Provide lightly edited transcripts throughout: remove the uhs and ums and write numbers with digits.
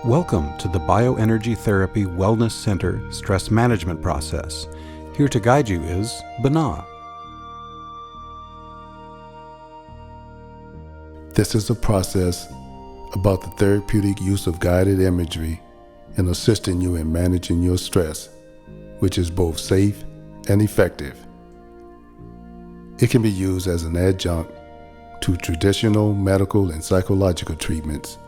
Welcome to the Bioenergy Therapy Wellness Center Stress Management Process. Here to guide you is Binah. This is a process about the therapeutic use of guided imagery in assisting you in managing your stress, which is both safe and effective. It can be used as an adjunct to traditional medical and psychological treatments.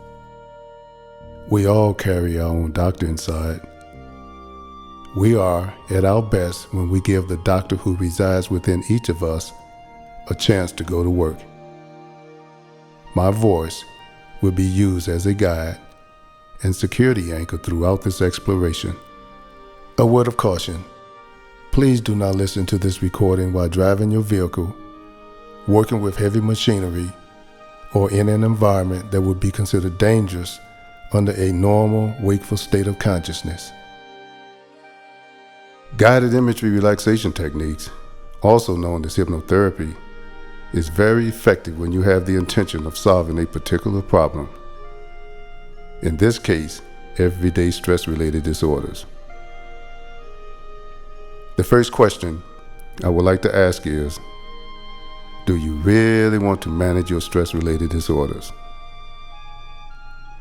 We all carry our own doctor inside. We are at our best when we give the doctor who resides within each of us a chance to go to work. My voice will be used as a guide and security anchor throughout this exploration. A word of caution: please do not listen to this recording while driving your vehicle, working with heavy machinery, or in an environment that would be considered dangerous under a normal, wakeful state of consciousness. Guided imagery relaxation techniques, also known as hypnotherapy, is very effective when you have the intention of solving a particular problem. In this case, everyday stress-related disorders. The first question I would like to ask is, do you really want to manage your stress-related disorders?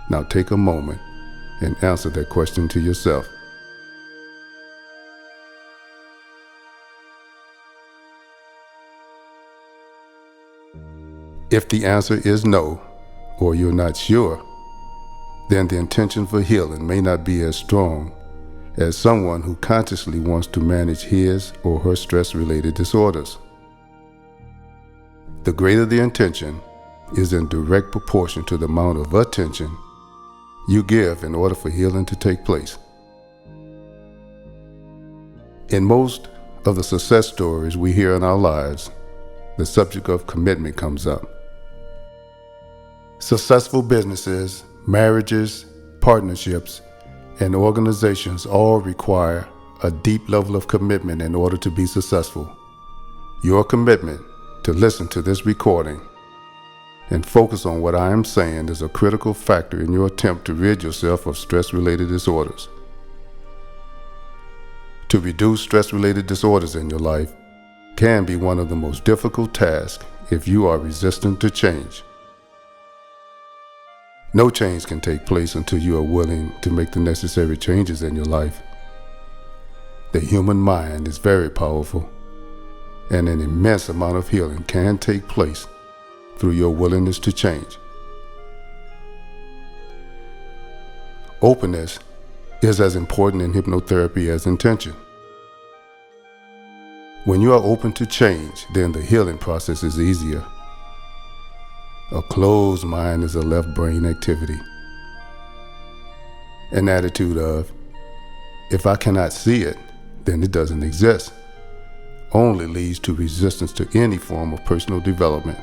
Now take a moment and answer that question to yourself. If the answer is no, or you're not sure, then the intention for healing may not be as strong as someone who consciously wants to manage his or her stress-related disorders. The greater the intention is in direct proportion to the amount of attention you give in order for healing to take place. In most of the success stories we hear in our lives, the subject of commitment comes up. Successful businesses, marriages, partnerships, and organizations all require a deep level of commitment in order to be successful. Your commitment to listen to this recording and focus on what I am saying is a critical factor in your attempt to rid yourself of stress-related disorders. To reduce stress-related disorders in your life can be one of the most difficult tasks if you are resistant to change. No change can take place until you are willing to make the necessary changes in your life. The human mind is very powerful, and an immense amount of healing can take place through your willingness to change. Openness is as important in hypnotherapy as intention. When you are open to change, then the healing process is easier. A closed mind is a left brain activity. An attitude of, if I cannot see it, then it doesn't exist, only leads to resistance to any form of personal development.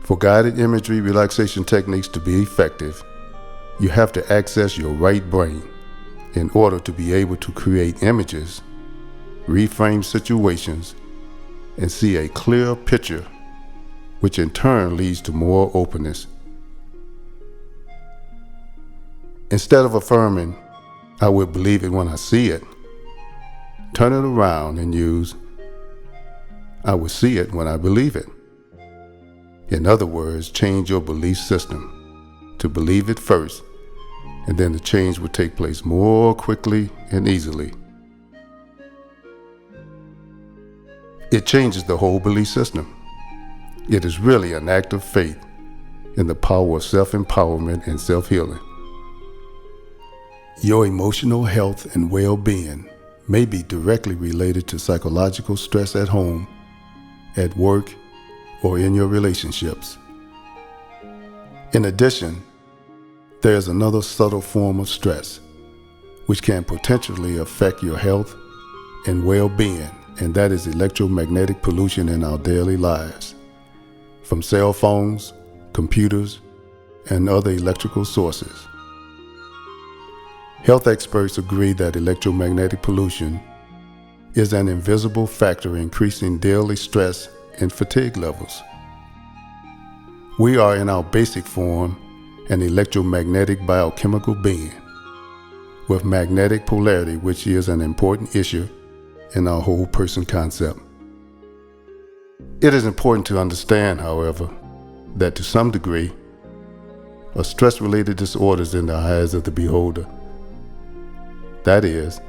For guided imagery relaxation techniques to be effective, you have to access your right brain in order to be able to create images, reframe situations, and see a clear picture, which in turn leads to more openness. Instead of affirming, I will believe it when I see it, turn it around and use, I will see it when I believe it. In other words, change your belief system to believe it first, and then the change will take place more quickly and easily. It changes the whole belief system. It is really an act of faith in the power of self-empowerment and self-healing. Your emotional health and well-being may be directly related to psychological stress at home, at work, or in your relationships. In addition, there is another subtle form of stress which can potentially affect your health and well-being, and that is electromagnetic pollution in our daily lives, from cell phones, computers, and other electrical sources. Health experts agree that electromagnetic pollution is an invisible factor increasing daily stress and fatigue levels. We are in our basic form an electromagnetic biochemical being with magnetic polarity, which is an important issue in our whole person concept. It is important to understand, however, that to some degree, are stress-related disorders in the eyes of the beholder. That is,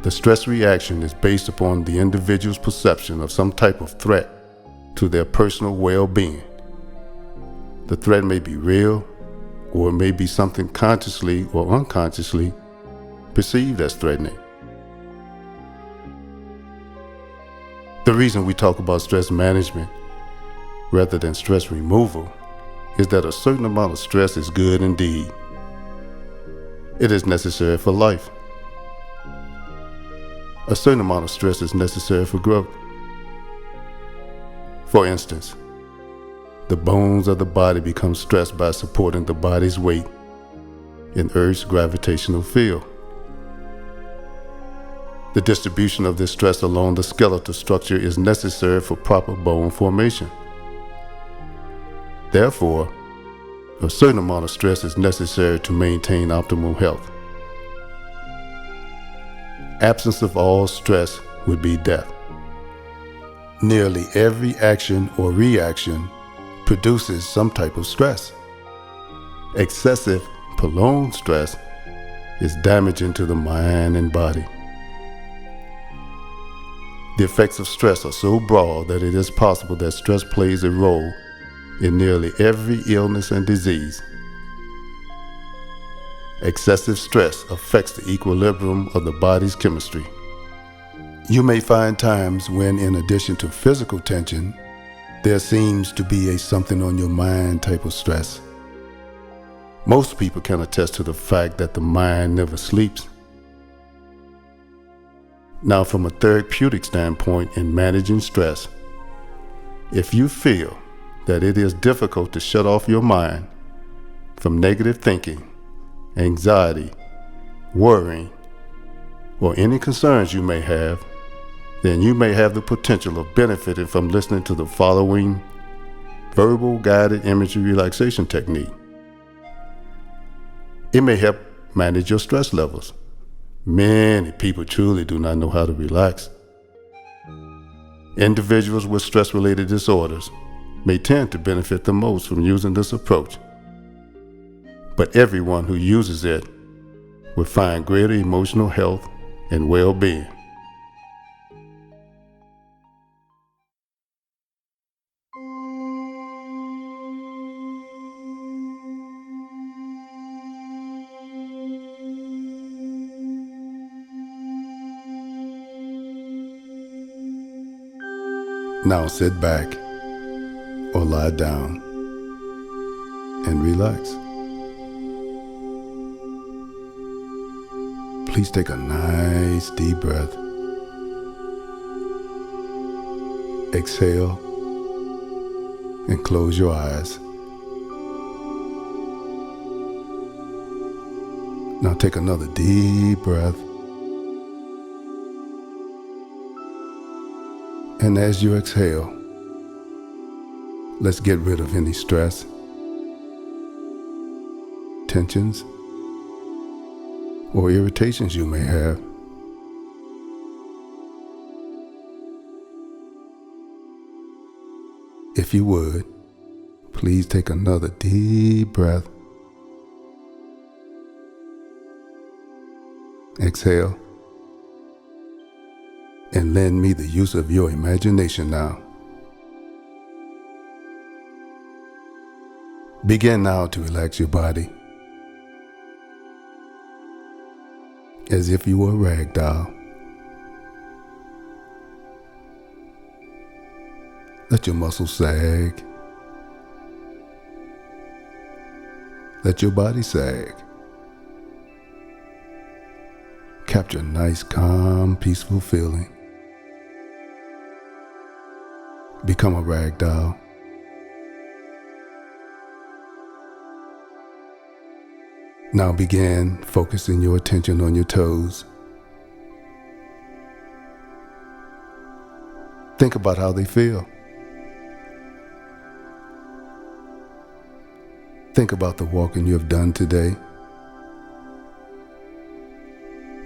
the stress reaction is based upon the individual's perception of some type of threat to their personal well-being. The threat may be real, or it may be something consciously or unconsciously perceived as threatening. The reason we talk about stress management rather than stress removal is that a certain amount of stress is good indeed. It is necessary for life. A certain amount of stress is necessary for growth. For instance, the bones of the body become stressed by supporting the body's weight in Earth's gravitational field. The distribution of this stress along the skeletal structure is necessary for proper bone formation. Therefore, a certain amount of stress is necessary to maintain optimal health. Absence of all stress would be death. Nearly every action or reaction produces some type of stress. Excessive, prolonged stress is damaging to the mind and body. The effects of stress are so broad that it is possible that stress plays a role in nearly every illness and disease. Excessive stress affects the equilibrium of the body's chemistry. You may find times when, in addition to physical tension, there seems to be a something on your mind type of stress. Most people can attest to the fact that the mind never sleeps. Now, from a therapeutic standpoint in managing stress, if you feel that it is difficult to shut off your mind from negative thinking, anxiety, worrying, or any concerns you may have, then you may have the potential of benefiting from listening to the following verbal guided imagery relaxation technique. It may help manage your stress levels. Many people truly do not know how to relax. Individuals with stress-related disorders may tend to benefit the most from using this approach, but everyone who uses it will find greater emotional health and well-being. Now sit back or lie down and relax. Please take a nice deep breath. Exhale and close your eyes. Now take another deep breath. And as you exhale, let's get rid of any stress, tensions, or irritations you may have. If you would, please take another deep breath. Exhale. And lend me the use of your imagination now. Begin now to relax your body as if you were a rag doll. Let your muscles sag. Let your body sag. Capture a nice, calm, peaceful feeling. Become a rag doll. Now begin focusing your attention on your toes. Think about how they feel. Think about the walking you have done today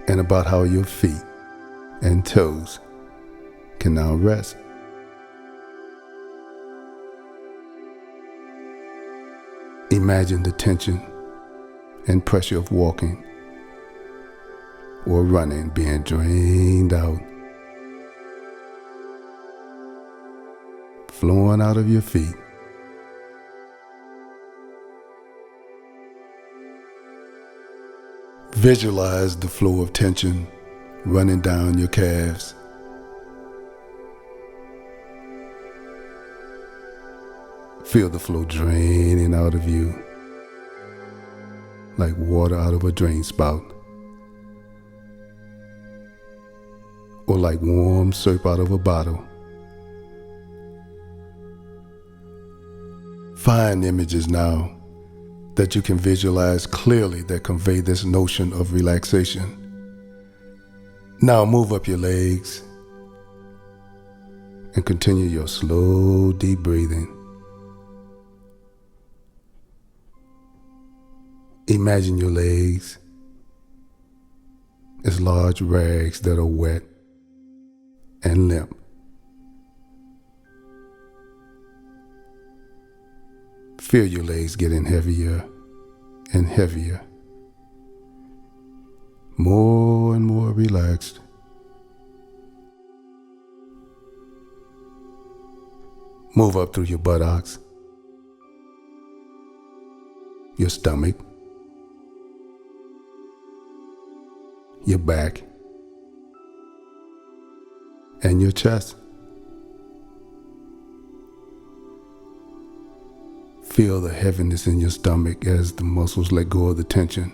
and about how your feet and toes can now rest. Imagine the tension and pressure of walking or running being drained out, flowing out of your feet. Visualize the flow of tension running down your calves. Feel the flow draining out of you like water out of a drain spout, or like warm syrup out of a bottle. Find images now that you can visualize clearly that convey this notion of relaxation. Now move up your legs and continue your slow, deep breathing. Imagine your legs as large rags that are wet and limp. Feel your legs getting heavier and heavier, more and more relaxed. Move up through your buttocks, your stomach, your back, and your chest. Feel the heaviness in your stomach as the muscles let go of the tension.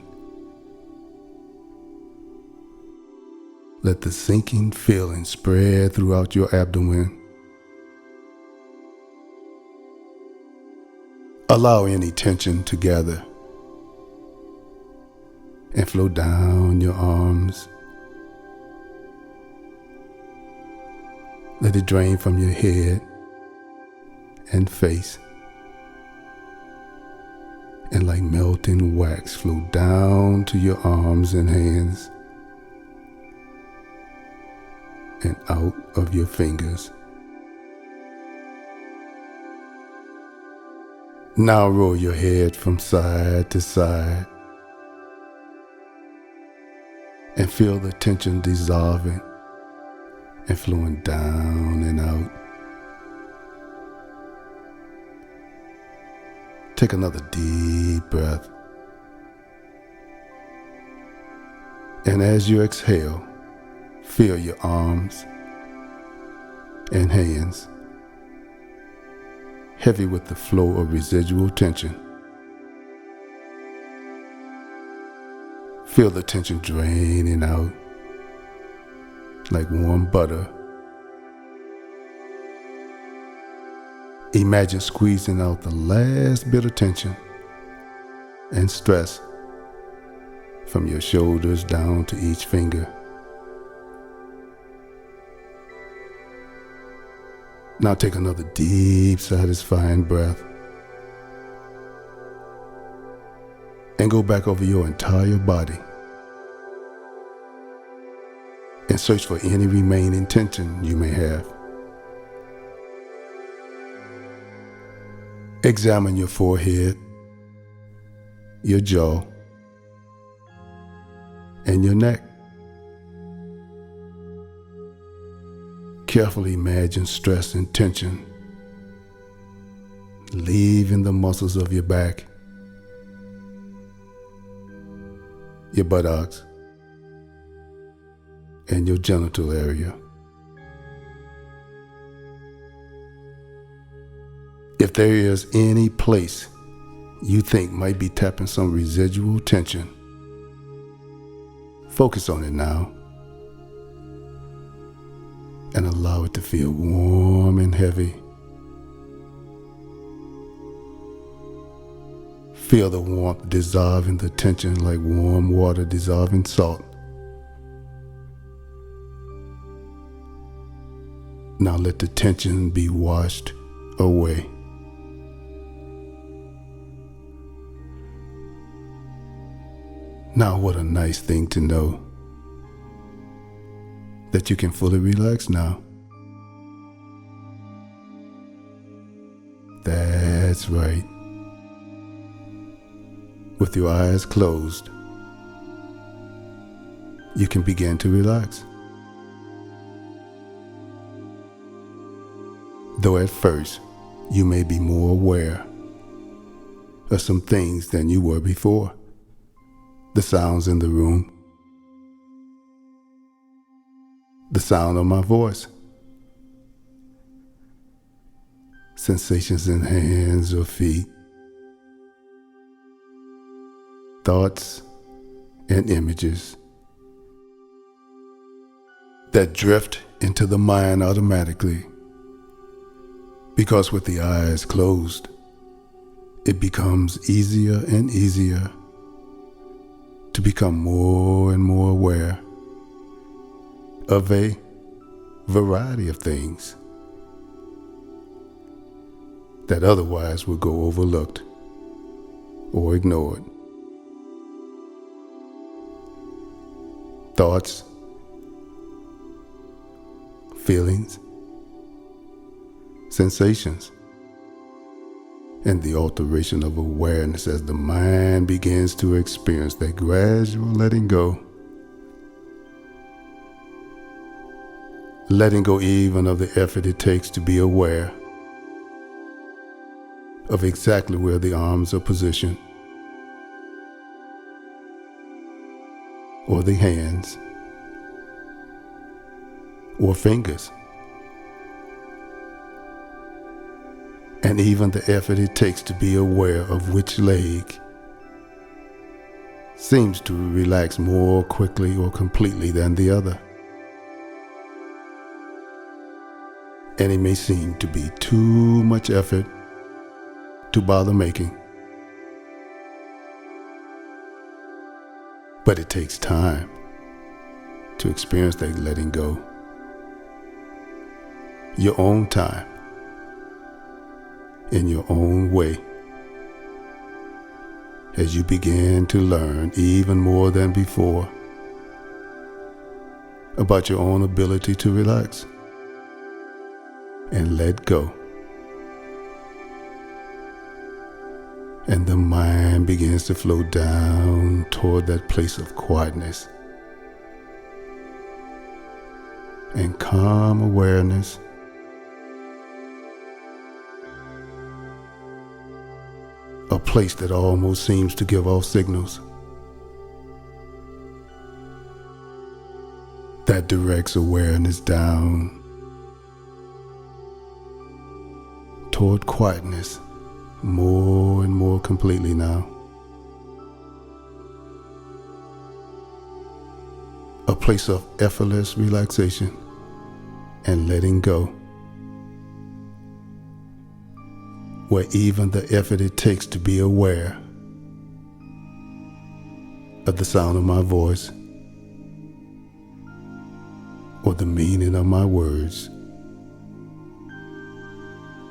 Let the sinking feeling spread throughout your abdomen. Allow any tension to gather and flow down your arms. Let it drain from your head and face, and like melting wax flow down to your arms and hands and out of your fingers. Now roll your head from side to side and feel the tension dissolving and flowing down and out. Take another deep breath. And as you exhale, feel your arms and hands heavy with the flow of residual tension. Feel the tension draining out like warm butter. Imagine squeezing out the last bit of tension and stress from your shoulders down to each finger. Now take another deep, satisfying breath and go back over your entire body and search for any remaining tension you may have. Examine your forehead, your jaw, and your neck. Carefully imagine stress and tension leaving the muscles of your back, your buttocks, and your genital area. If there is any place you think might be tapping some residual tension, focus on it now and allow it to feel warm and heavy. Feel the warmth dissolving the tension like warm water dissolving salt. Now let the tension be washed away. Now, what a nice thing to know that you can fully relax now. That's right. With your eyes closed, you can begin to relax. Though at first, you may be more aware of some things than you were before. The sounds in the room, the sound of my voice, sensations in hands or feet, thoughts and images that drift into the mind automatically, because with the eyes closed, it becomes easier and easier to become more and more aware of a variety of things that otherwise would go overlooked or ignored. Thoughts, feelings, sensations, and the alteration of awareness as the mind begins to experience that gradual letting go. Letting go even of the effort it takes to be aware of exactly where the arms are positioned, or the hands, or fingers, and even the effort it takes to be aware of which leg seems to relax more quickly or completely than the other. And it may seem to be too much effort to bother making. But it takes time to experience that letting go. Your own time, in your own way, as you begin to learn even more than before about your own ability to relax and let go. And the mind begins to flow down toward that place of quietness and calm awareness, a place that almost seems to give off signals that directs awareness down toward quietness more and more completely now. A place of effortless relaxation and letting go, where even the effort it takes to be aware of the sound of my voice or the meaning of my words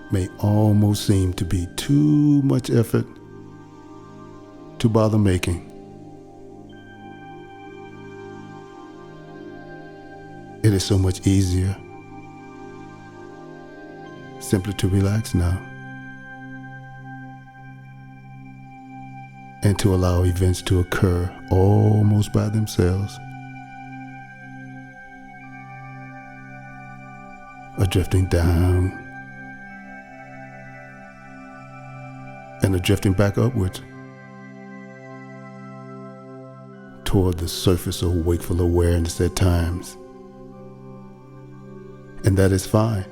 may almost seem to be too much effort to bother making. It is so much easier simply to relax now and to allow events to occur almost by themselves, a drifting down and a drifting back upwards toward the surface of wakeful awareness at times. And that is fine.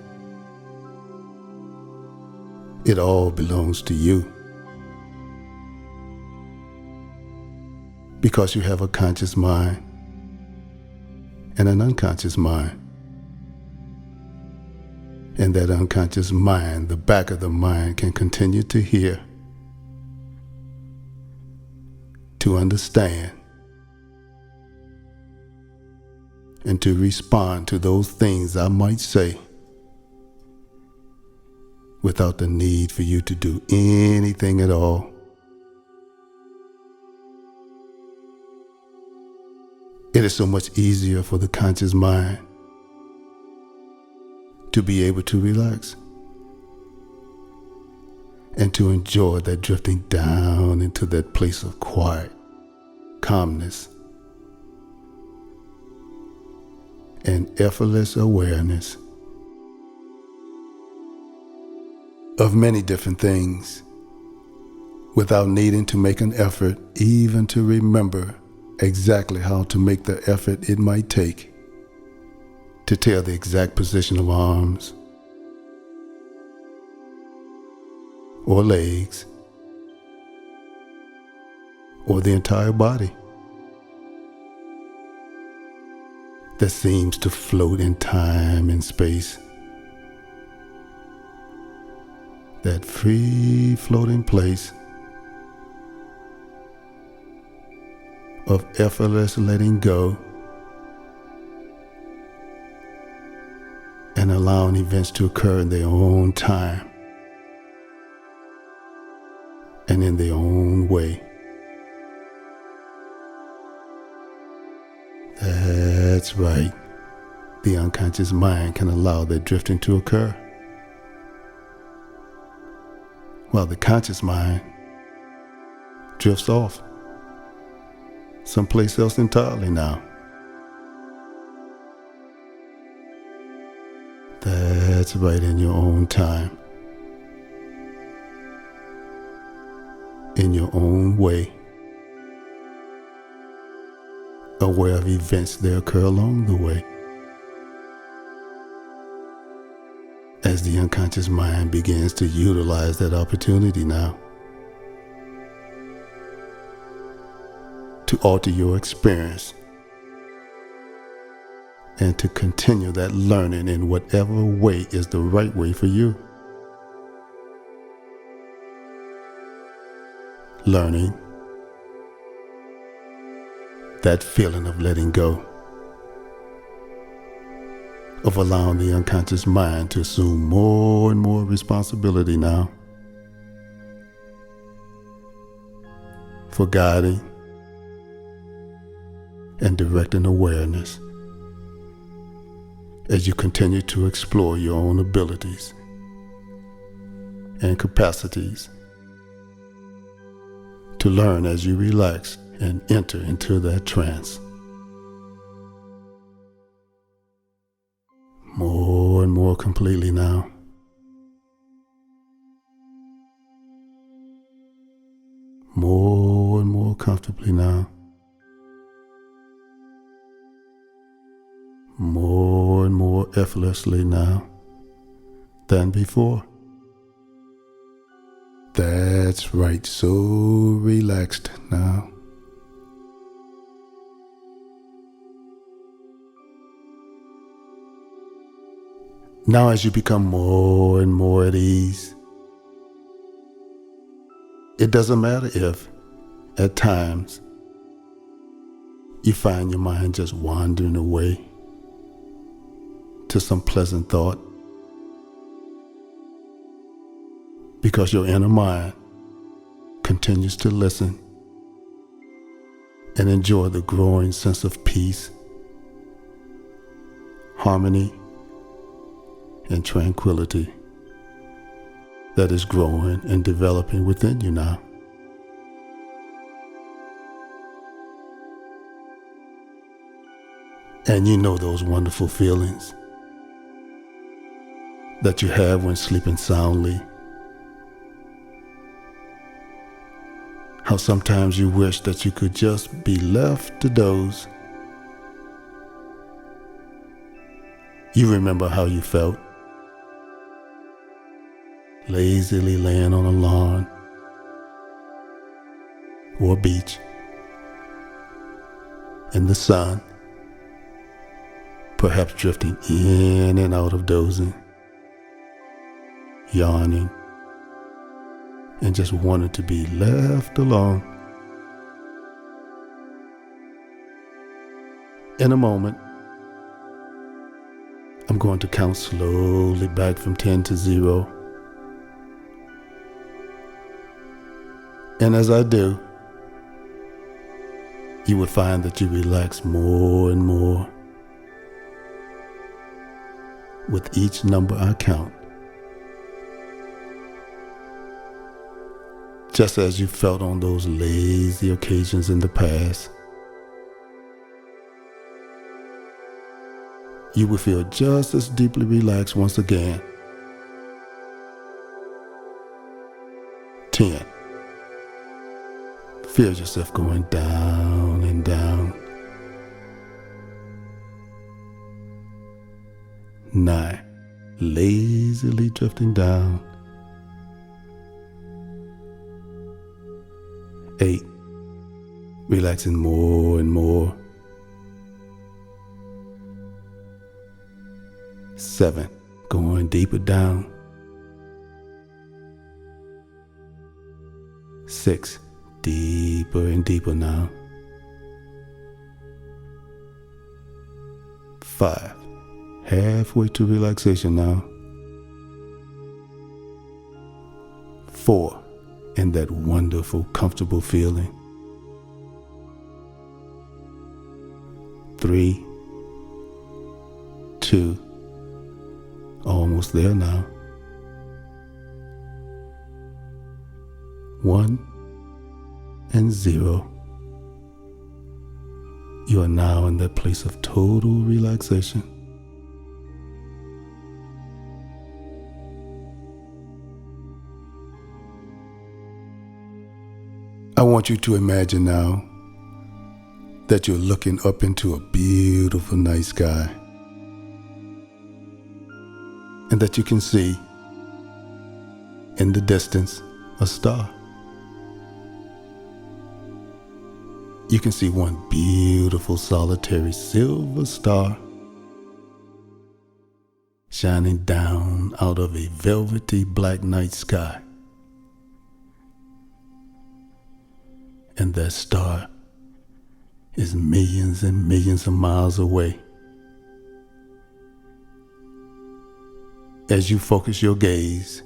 It all belongs to you, because you have a conscious mind and an unconscious mind. And that unconscious mind, the back of the mind, can continue to hear, to understand, and to respond to those things I might say without the need for you to do anything at all. It is so much easier for the conscious mind to be able to relax and to enjoy that drifting down into that place of quiet, calmness, and effortless awareness of many different things without needing to make an effort even to remember exactly how to make the effort it might take to tell the exact position of arms or legs or the entire body that seems to float in time and space. That free floating place of effortless letting go and allowing events to occur in their own time and in their own way. That's right. The unconscious mind can allow that drifting to occur, while the conscious mind drifts off someplace else entirely now. That's right, in your own time, in your own way, aware of events that occur along the way. As the unconscious mind begins to utilize that opportunity now to alter your experience and to continue that learning in whatever way is the right way for you. Learning that feeling of letting go, of allowing the unconscious mind to assume more and more responsibility now for guiding and directing awareness as you continue to explore your own abilities and capacities to learn as you relax and enter into that trance. More and more completely now. More and more comfortably now. More and more effortlessly now than before. That's right, so relaxed now. Now as you become more and more at ease, it doesn't matter if, at times, you find your mind just wandering away to some pleasant thought, because your inner mind continues to listen and enjoy the growing sense of peace, harmony, and tranquility that is growing and developing within you now. And you know those wonderful feelings that you have when sleeping soundly. How sometimes you wish that you could just be left to doze. You remember how you felt, lazily laying on a lawn or a beach in the sun, perhaps drifting in and out of dozing, yawning, and just wanted to be left alone. In a moment, I'm going to count slowly back from 10 to 0. And as I do, you would find that you relax more and more with each number I count. Just as you felt on those lazy occasions in the past, you will feel just as deeply relaxed once again. 10. Feel yourself going down and down. 9. Lazily drifting down. 8. Relaxing more and more. 7. Going deeper down. 6. Deeper and deeper now. 5. Halfway to relaxation now. 4. And that wonderful, comfortable feeling. 3. 2. Almost there now. 1 and 0. You are now in that place of total relaxation. I want you to imagine now that you're looking up into a beautiful night sky, and that you can see in the distance a star. You can see one beautiful solitary silver star shining down out of a velvety black night sky. And that star is millions and millions of miles away. As you focus your gaze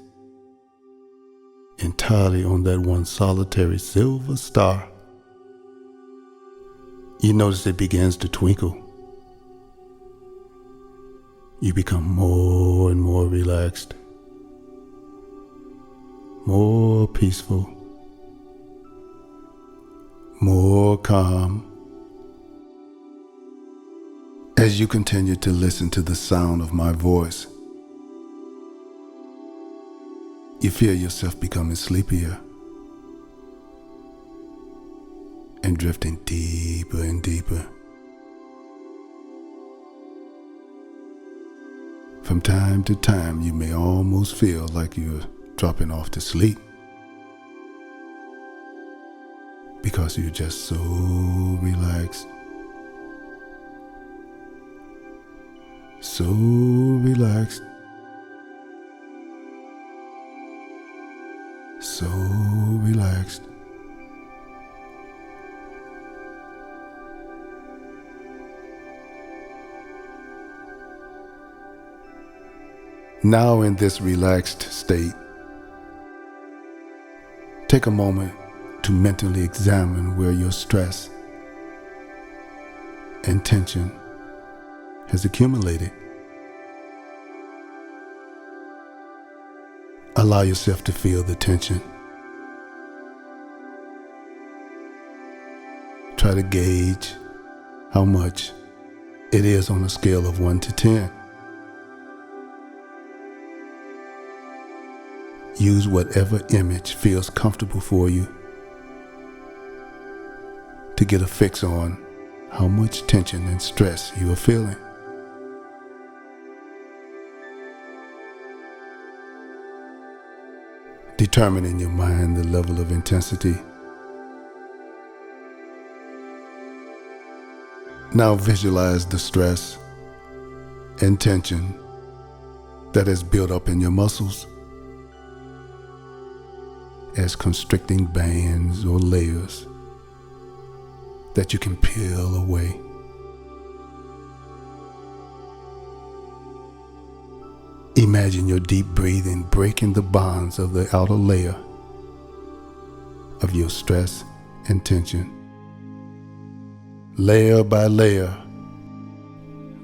entirely on that one solitary silver star, you notice it begins to twinkle. You become more and more relaxed, more peaceful, more calm. As you continue to listen to the sound of my voice, you feel yourself becoming sleepier and drifting deeper and deeper. From time to time, you may almost feel like you're dropping off to sleep because you're just so relaxed. So relaxed. So relaxed. Now in this relaxed state, take a moment to mentally examine where your stress and tension has accumulated. Allow yourself to feel the tension. Try to gauge how much it is on a scale of 1 to 10. Use whatever image feels comfortable for you to get a fix on how much tension and stress you are feeling. Determine in your mind the level of intensity. Now visualize the stress and tension that has built up in your muscles as constricting bands or layers that you can peel away. Imagine your deep breathing breaking the bonds of the outer layer of your stress and tension. layer by layer.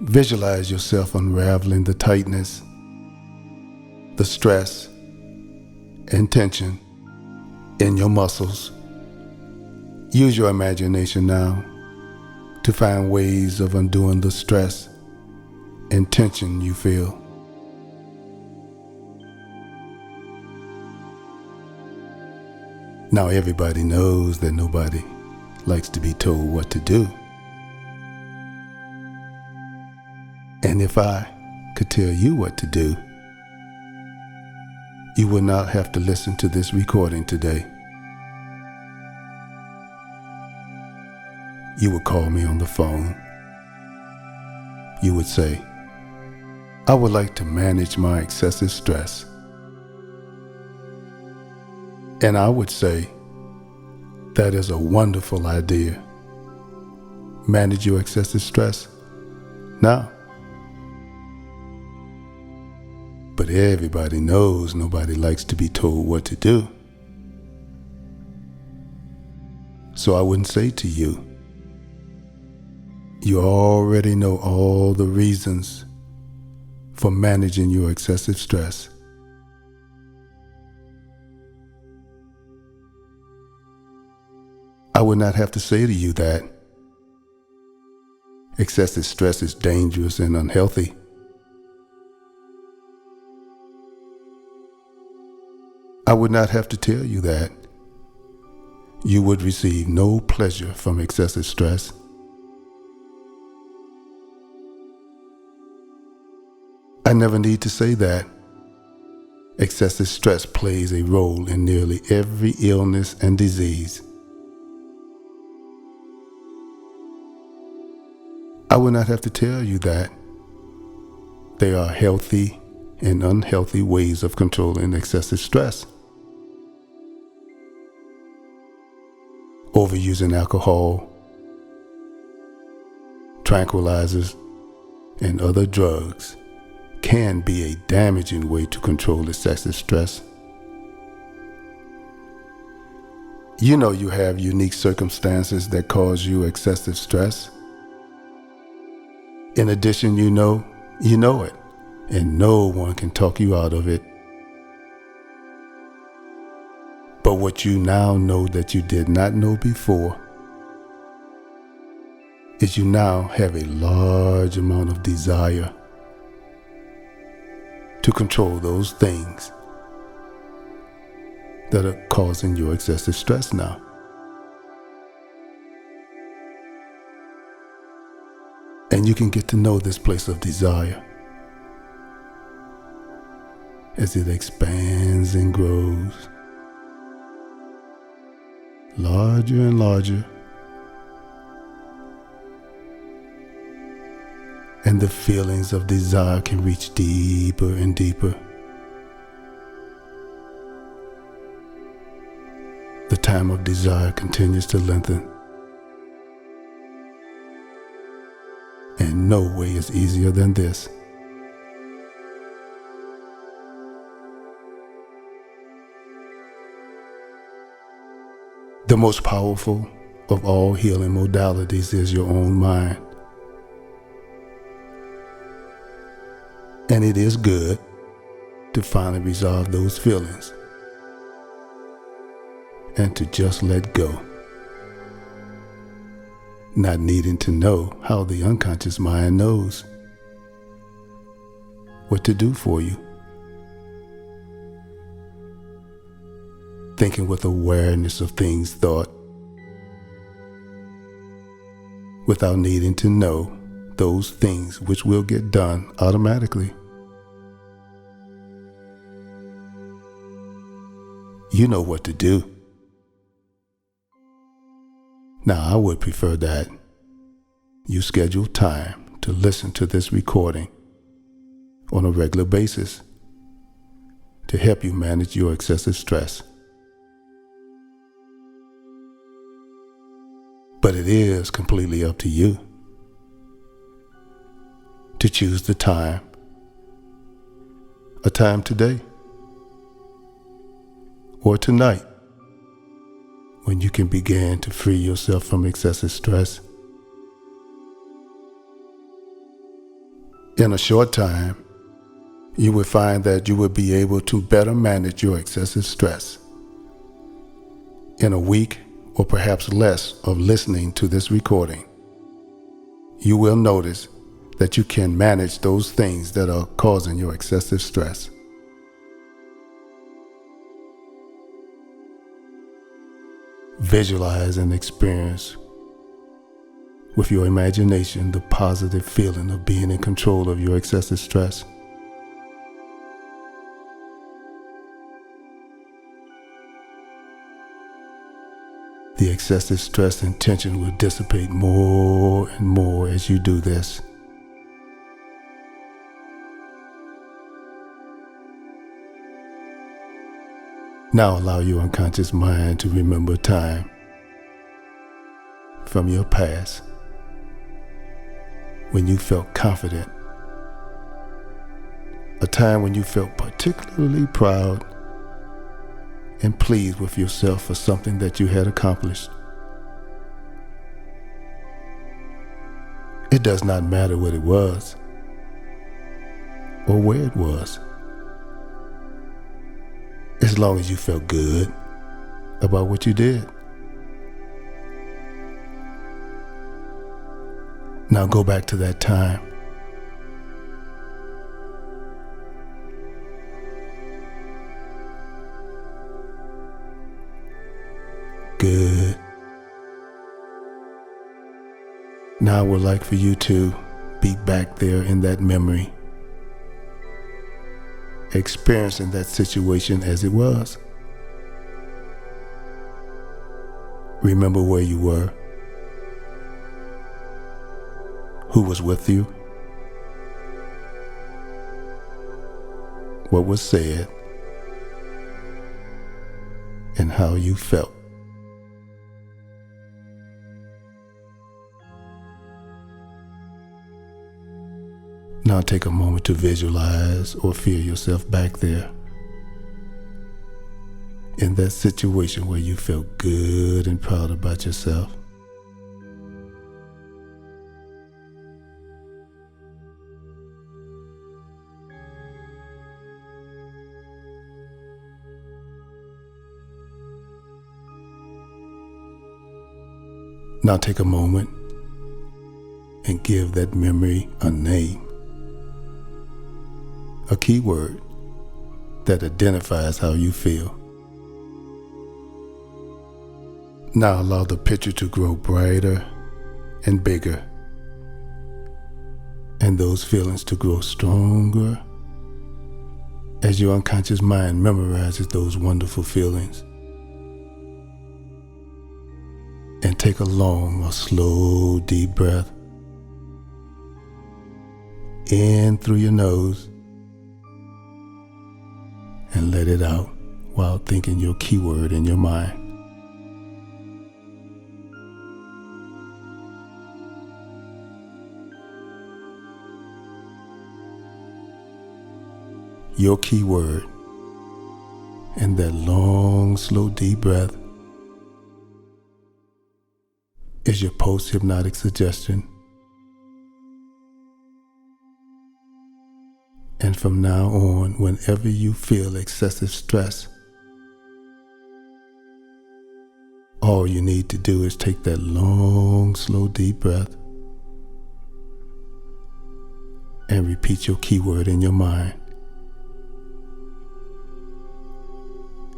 Visualize yourself unraveling the tightness, the stress, and tension in your muscles. Use your imagination now to find ways of undoing the stress and tension you feel. Now everybody knows that nobody likes to be told what to do. And if I could tell you what to do, you would not have to listen to this recording today. You would call me on the phone. You would say, I would like to manage my excessive stress. And I would say, that is a wonderful idea. Manage your excessive stress now. But everybody knows nobody likes to be told what to do. So I wouldn't say to you, you already know all the reasons for managing your excessive stress. I would not have to say to you that excessive stress is dangerous and unhealthy. I would not have to tell you that you would receive no pleasure from excessive stress. I never need to say that excessive stress plays a role in nearly every illness and disease. I would not have to tell you that there are healthy and unhealthy ways of controlling excessive stress. Overusing alcohol, tranquilizers, and other drugs can be a damaging way to control excessive stress. You know you have unique circumstances that cause you excessive stress. In addition, you know it, and no one can talk you out of it. But what you now know that you did not know before is you now have a large amount of desire to control those things that are causing your excessive stress now. And you can get to know this place of desire as it expands and grows larger and larger, and the feelings of desire can reach deeper and deeper. The time of desire continues to lengthen, and no way is easier than this. The most powerful of all healing modalities is your own mind. And it is good to finally resolve those feelings and to just let go, not needing to know how the unconscious mind knows what to do for you. Thinking with awareness of things thought, without needing to know those things which will get done automatically. You know what to do. Now, I would prefer that you schedule time to listen to this recording on a regular basis to help you manage your excessive stress. But it is completely up to you to choose the time, a time today or tonight, when you can begin to free yourself from excessive stress In a short time, you will find that you will be able to better manage your excessive stress. In a week or perhaps less of listening to this recording, you will notice that you can manage those things that are causing your excessive stress. Visualize and experience with your imagination the positive feeling of being in control of your excessive stress. The excessive stress and tension will dissipate more and more as you do this. Now allow your unconscious mind to remember a time from your past when you felt confident, a time when you felt particularly proud and pleased with yourself for something that you had accomplished. It does not matter what it was or where it was, as long as you felt good about what you did. Now go back to that time. Good. Now I would like for you to be back there in that memory, experiencing that situation as it was. Remember where you were, who was with you, what was said, and how you felt. Now take a moment to visualize or feel yourself back there in that situation where you felt good and proud about yourself. Now take a moment and give that memory a name, a key word that identifies how you feel. Now allow the picture to grow brighter and bigger, and those feelings to grow stronger as your unconscious mind memorizes those wonderful feelings. And take a long or slow deep breath in through your nose and let it out while thinking your keyword in your mind. Your keyword in that long, slow, deep breath is your post-hypnotic suggestion. And from now on, whenever you feel excessive stress, all you need to do is take that long, slow, deep breath and repeat your keyword in your mind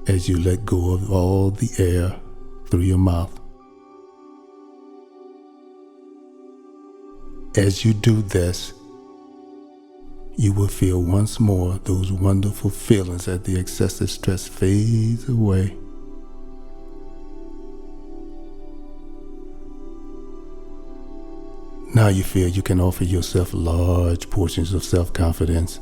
as you let go of all the air through your mouth. As you do this, you will feel once more those wonderful feelings as the excessive stress fades away. Now you feel you can offer yourself large portions of self-confidence,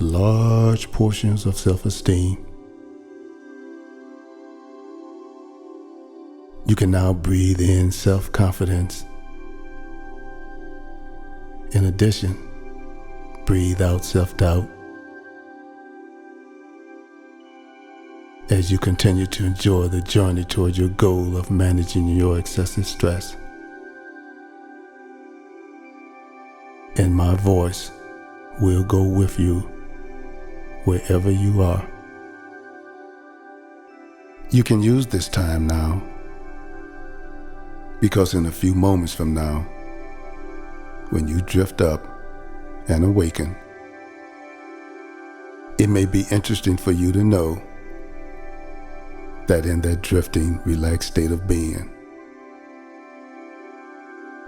large portions of self-esteem. You can now breathe in self-confidence. In addition, breathe out self-doubt as you continue to enjoy the journey toward your goal of managing your excessive stress. and my voice will go with you wherever you are. You can use this time now, because in a few moments from now, when you drift up and awaken, it may be interesting for you to know that in that drifting, relaxed state of being,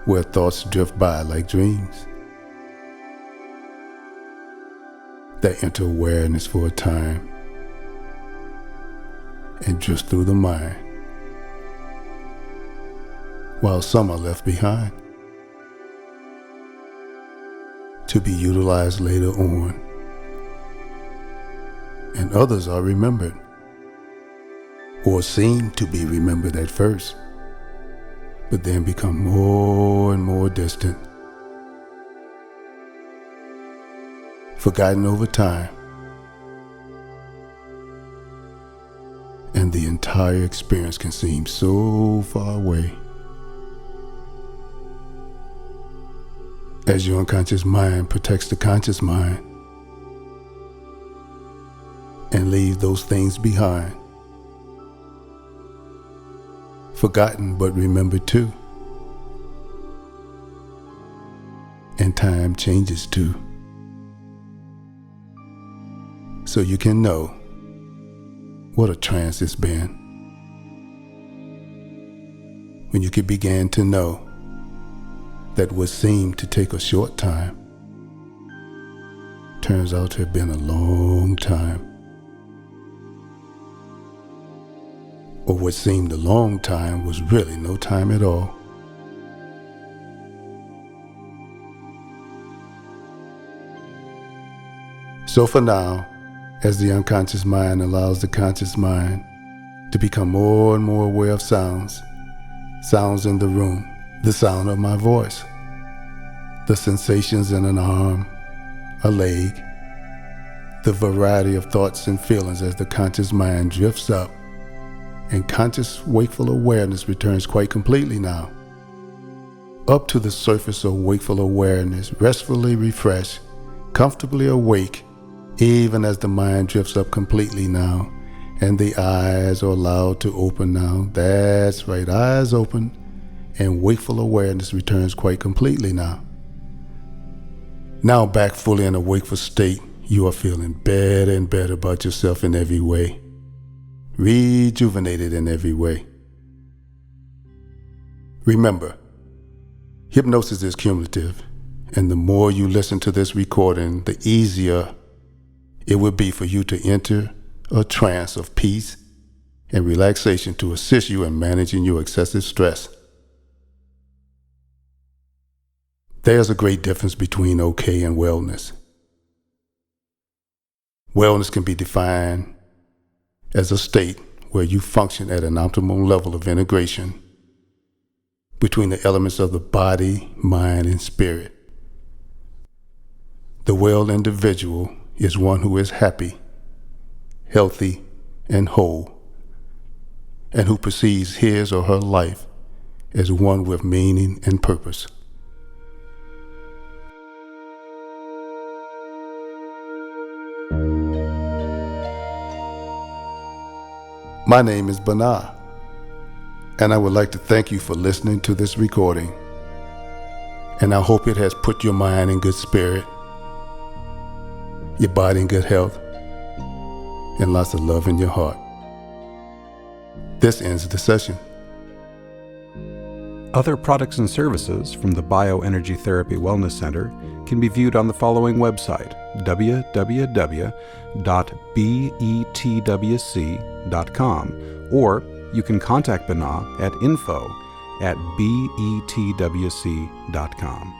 where thoughts drift by like dreams, that enter awareness for a time and drift through the mind, while some are left behind to be utilized later on, and others are remembered or seem to be remembered at first, but then become more and more distant, forgotten over time, and the entire experience can seem so far away. As your unconscious mind protects the conscious mind and leaves those things behind, forgotten but remembered too, and time changes too, so you can know what a trance it's been when you can begin to know that what seemed to take a short time turns out to have been a long time, or what seemed a long time was really no time at all. So for now, as the unconscious mind allows the conscious mind to become more and more aware of sounds in the room, the sound of my voice, the sensations in an arm, a leg, the variety of thoughts and feelings as the conscious mind drifts up, and conscious wakeful awareness returns quite completely now, up to the surface of wakeful awareness, restfully refreshed, comfortably awake, even as the mind drifts up completely now, and the eyes are allowed to open now. That's right, eyes open, and wakeful awareness returns quite completely now. Now back fully in a wakeful state, you are feeling better and better about yourself in every way, rejuvenated in every way. Remember, hypnosis is cumulative, and the more you listen to this recording, the easier it will be for you to enter a trance of peace and relaxation to assist you in managing your excessive stress. There's a great difference between okay and wellness. Wellness can be defined as a state where you function at an optimal level of integration between the elements of the body, mind, and spirit. The well individual is one who is happy, healthy, and whole, and who perceives his or her life as one with meaning and purpose. My name is Binah, and I would like to thank you for listening to this recording, and I hope it has put your mind in good spirit, your body in good health, and lots of love in your heart. This ends the session. Other products and services from the Bioenergy Therapy Wellness Center can be viewed on the following website, www.betwc.com, or you can contact Binah at info@betwc.com.